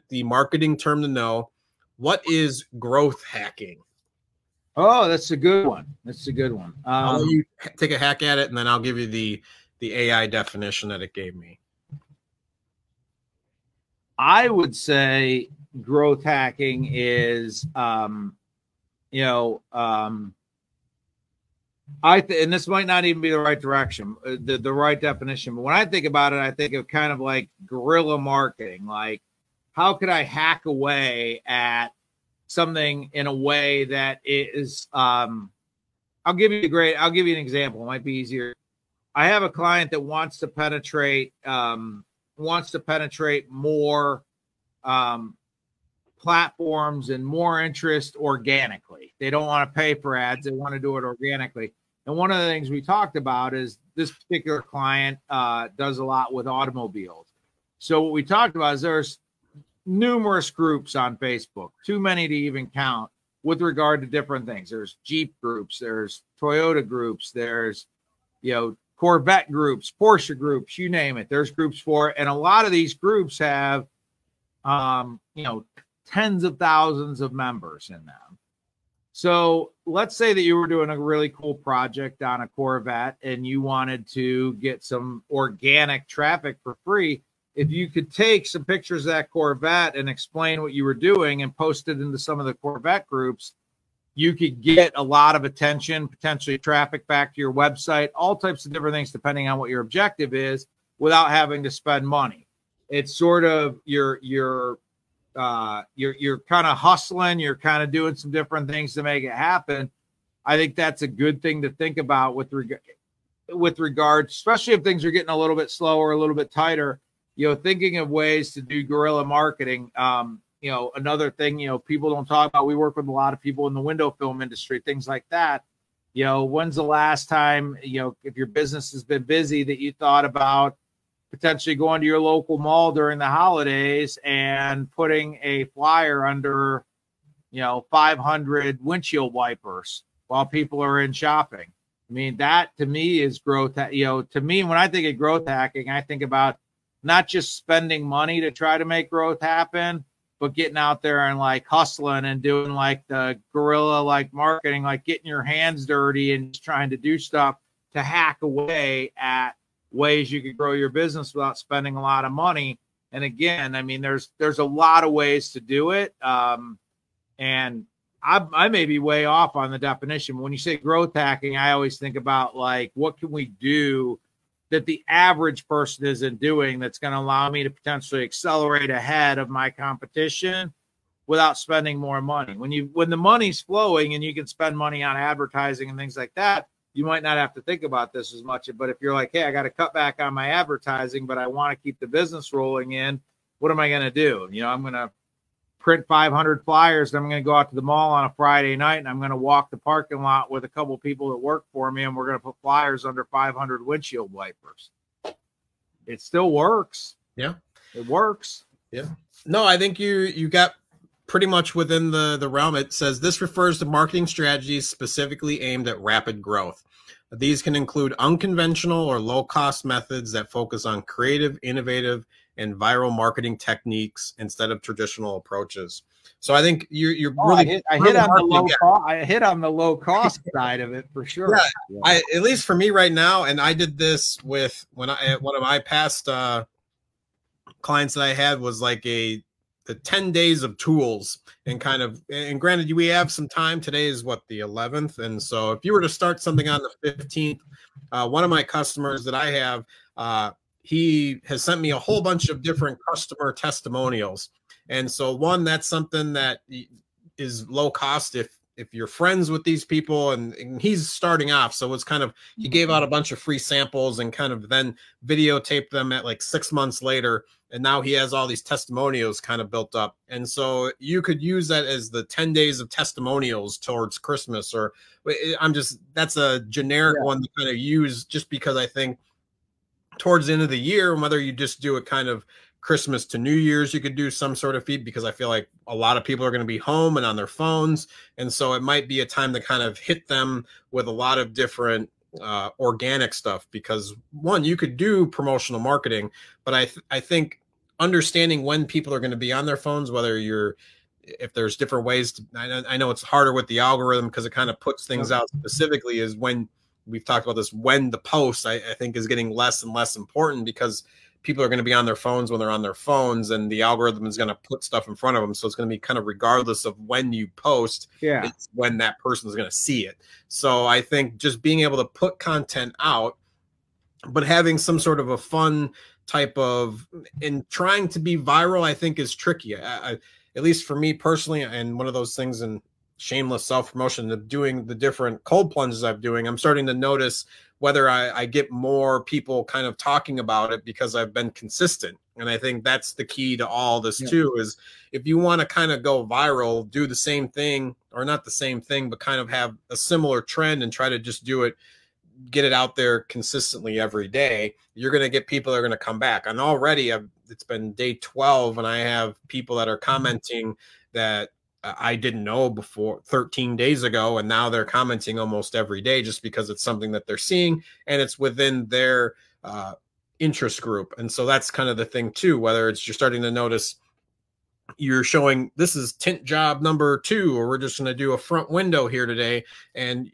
the marketing term to know. What is growth hacking? Oh, that's a good one. That's a good one. I'll let you take a hack at it, and then I'll give you the AI definition that it gave me. I would say growth hacking is, and this might not even be the right direction, the right definition. But when I think about it, I think of kind of like guerrilla marketing. Like, how could I hack away at something in a way that is, I'll give you an example. It might be easier. I have a client that wants to penetrate more platforms and more interest organically. They don't want to pay for ads. They want to do it organically. And one of the things we talked about is this particular client does a lot with automobiles. So what we talked about is there's numerous groups on Facebook, too many to even count, with regard to different things. There's Jeep groups, there's Toyota groups, there's, Corvette groups, Porsche groups, you name it. There's groups for it. And a lot of these groups have, tens of thousands of members in them. So let's say that you were doing a really cool project on a Corvette and you wanted to get some organic traffic for free. If you could take some pictures of that Corvette and explain what you were doing and post it into some of the Corvette groups, you could get a lot of attention, potentially traffic back to your website, all types of different things, depending on what your objective is, without having to spend money. It's sort of you're kind of hustling, you're kind of doing some different things to make it happen. I think that's a good thing to think about with regard, especially if things are getting a little bit slower, a little bit tighter, thinking of ways to do guerrilla marketing. Another thing, people don't talk about, we work with a lot of people in the window film industry, things like that. When's the last time, if your business has been busy, that you thought about potentially going to your local mall during the holidays and putting a flyer under, 500 windshield wipers while people are in shopping? I mean, that to me is growth. To me, when I think of growth hacking, I think about not just spending money to try to make growth happen, but getting out there and like hustling and doing like the guerrilla like marketing, like getting your hands dirty and just trying to do stuff to hack away at ways you could grow your business without spending a lot of money. And again, I mean, there's a lot of ways to do it. And I may be way off on the definition. When you say growth hacking, I always think about like, what can we do that the average person isn't doing that's going to allow me to potentially accelerate ahead of my competition without spending more money. When the money's flowing and you can spend money on advertising and things like that, you might not have to think about this as much. But if you're like, hey, I got to cut back on my advertising, but I want to keep the business rolling in, what am I going to do? I'm going to print 500 flyers. And I'm going to go out to the mall on a Friday night and I'm going to walk the parking lot with a couple of people that work for me. And we're going to put flyers under 500 windshield wipers. It still works. Yeah. It works. Yeah. No, I think you got pretty much within the realm. It says this refers to marketing strategies specifically aimed at rapid growth. These can include unconventional or low-cost methods that focus on creative, innovative, and viral marketing techniques instead of traditional approaches. So I think you're really. I hit on the low cost side of it for sure. Yeah. At least for me right now, and I did this with one of my past clients that I had was like the 10 days of tools and granted we have some time. Today is what, the 11th. And so if you were to start something on the 15th, one of my customers that I have, he has sent me a whole bunch of different customer testimonials. And so that's something that is low cost if you're friends with these people, and he's starting off. So it's he gave out a bunch of free samples and kind of then videotaped them at like 6 months later. And now he has all these testimonials kind of built up. And so you could use that as the 10 days of testimonials towards Christmas, or that's a generic one to kind of use, just because I think towards the end of the year, whether you just do it kind of Christmas to New Year's, you could do some sort of feed, because I feel like a lot of people are going to be home and on their phones. And so it might be a time to kind of hit them with a lot of different organic stuff, because one, you could do promotional marketing, but I think understanding when people are going to be on their phones, whether if there's different ways to, I know it's harder with the algorithm because it kind of puts things out specifically, is when we've talked about this, when the post, I think is getting less and less important because people are going to be on their phones when they're on their phones, and the algorithm is going to put stuff in front of them. So it's going to be kind of regardless of when you post, it's when that person is going to see it. So I think just being able to put content out, but having some sort of a fun type of, and trying to be viral, I think is tricky. At least for me personally, and one of those things, and shameless self-promotion of doing the different cold plunges I'm doing, I'm starting to notice whether I get more people kind of talking about it because I've been consistent. And I think that's the key to all this too, is if you want to kind of go viral, do the same thing, or not the same thing, but kind of have a similar trend and try to just do it, get it out there consistently every day. You're going to get people that are going to come back. And already it's been day 12 and I have people that are commenting that I didn't know before 13 days ago, and now they're commenting almost every day just because it's something that they're seeing and it's within their interest group. And so that's kind of the thing too, whether it's you're starting to notice you're showing this is tint job number 2, or we're just going to do a front window here today, and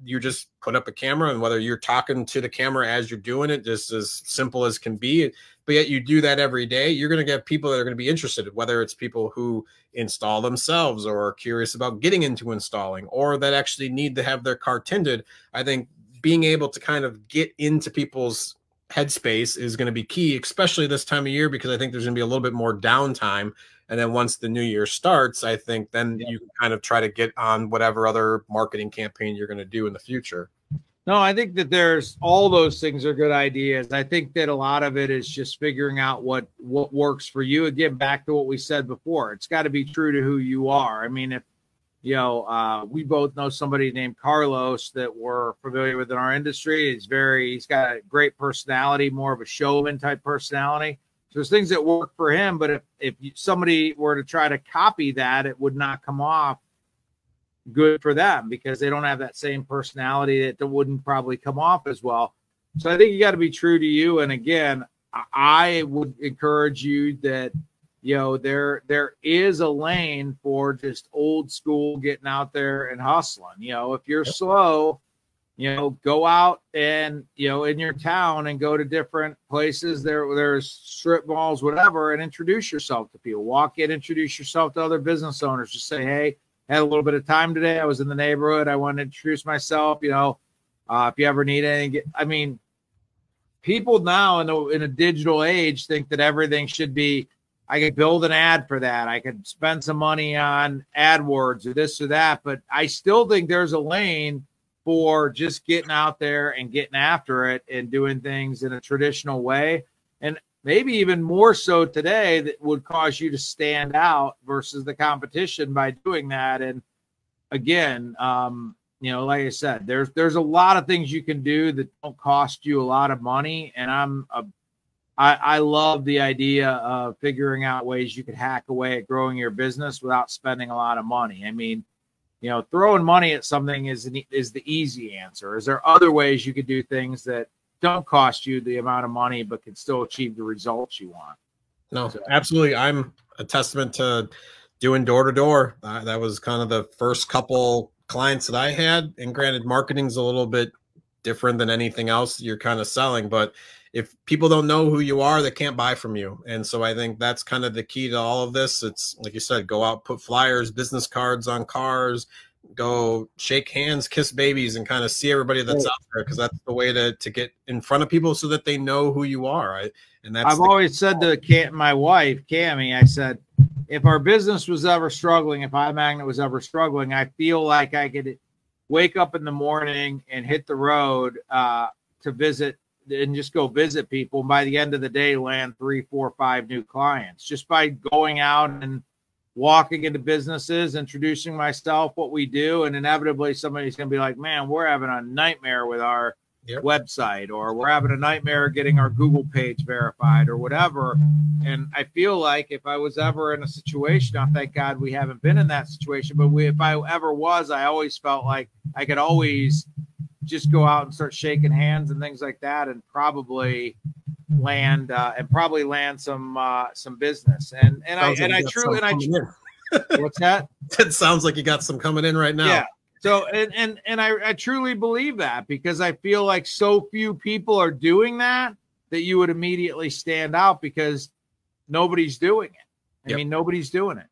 you just put up a camera, and whether you're talking to the camera as you're doing it, just as simple as can be, but yet you do that every day, you're going to get people that are going to be interested, whether it's people who install themselves or are curious about getting into installing, or that actually need to have their car tinted. I think being able to kind of get into people's headspace is going to be key, especially this time of year, because I think there's going to be a little bit more downtime. And then once the new year starts, I think then you can kind of try to get on whatever other marketing campaign you're going to do in the future. No, I think that there's all those things are good ideas. I think that a lot of it is just figuring out what works for you. Again, back to what we said before, it's got to be true to who you are. I mean, if, you know, we both know somebody named Carlos that we're familiar with in our industry. He's got a great personality, more of a showman type personality. So there's things that work for him, but if somebody were to try to copy that, it would not come off good for them because they don't have that same personality, that wouldn't probably come off as well. So I think you got to be true to you. And again, I would encourage you that, you know, there is a lane for just old school getting out there and hustling. You know, if you're slow, you know, go out and, you know, in your town and go to different places. There's strip malls, whatever, and introduce yourself to people. Walk in, introduce yourself to other business owners. Just say, hey, I had a little bit of time today. I was in the neighborhood. I wanted to introduce myself. You know, if you ever need anything. I mean, people now in a digital age think that everything should be, I could build an ad for that. I could spend some money on AdWords or this or that. But I still think there's a lane for just getting out there and getting after it and doing things in a traditional way. And maybe even more so today, that would cause you to stand out versus the competition by doing that. And again, you know, like I said, there's a lot of things you can do that don't cost you a lot of money. And I love the idea of figuring out ways you could hack away at growing your business without spending a lot of money. I mean, you know, throwing money at something is the easy answer. Is there other ways you could do things that don't cost you the amount of money, but can still achieve the results you want? No, absolutely. I'm a testament to doing door to door. That was kind of the first couple clients that I had. And granted, marketing's a little bit different than anything else you're kind of selling, but if people don't know who you are, they can't buy from you. And so I think that's kind of the key to all of this. It's like you said, go out, put flyers, business cards on cars, go shake hands, kiss babies, and kind of see everybody that's out there, because that's the way to get in front of people so that they know who you are. Right? And that's I've always said to my wife, Cammie, I said, if our business was ever struggling, if iMagnet was ever struggling, I feel like I could wake up in the morning and hit the road to visit and just go visit people. And by the end of the day, land 3, 4, 5 new clients just by going out and walking into businesses, introducing myself, what we do. And inevitably somebody's going to be like, man, we're having a nightmare with our website, or we're having a nightmare getting our Google page verified or whatever. And I feel like if I was ever in a situation, now thank God we haven't been in that situation, but if I ever was, I always felt like I could always just go out and start shaking hands and things like that, and probably land and probably land some business. And I truly what's that? It sounds like you got some coming in right now. Yeah. So and I truly believe that, because I feel like so few people are doing that you would immediately stand out, because nobody's doing it. I mean, nobody's doing it.